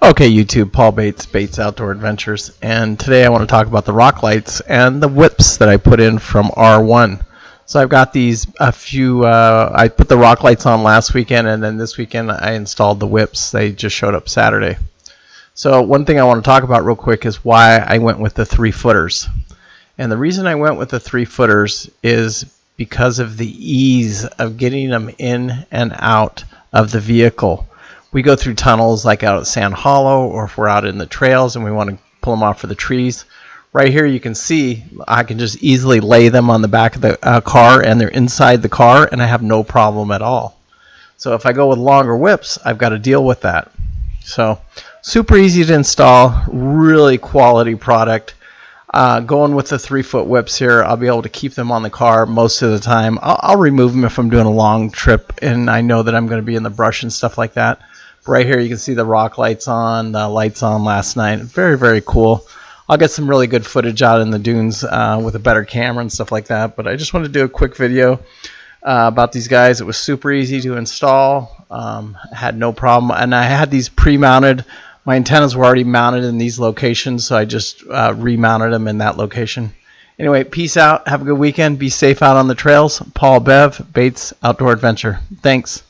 Okay, YouTube, Paul Bates Outdoor Adventures, and today I want to talk about the rock lights and the whips that I put in from R1. So I've got these I put the rock lights on last weekend, and then this weekend I installed the whips. They just showed up Saturday. So one thing I want to talk about real quick is why I went with the 3-footers. And the reason I went with the 3-footers is because of the ease of getting them in and out of the vehicle. We go through tunnels like out at Sand Hollow, or if we're out in the trails and we want to pull them off for the trees. Right here you can see I can just easily lay them on the back of the car, and they're inside the car, and I have no problem at all. So if I go with longer whips, I've got to deal with that. So super easy to install, really quality product. Going with the 3-foot whips here, I'll be able to keep them on the car most of the time. I'll remove them if I'm doing a long trip and I know that I'm going to be in the brush and stuff like that. Right here you can see the rock lights on, the lights on last night. Very, very cool. I'll get some really good footage out in the dunes with a better camera and stuff like that. But I just wanted to do a quick video about these guys. It was super easy to install. Had no problem. And I had these pre-mounted. My antennas were already mounted in these locations, so I just remounted them in that location. Anyway, peace out. Have a good weekend. Be safe out on the trails. Paul Bates Outdoor Adventure. Thanks.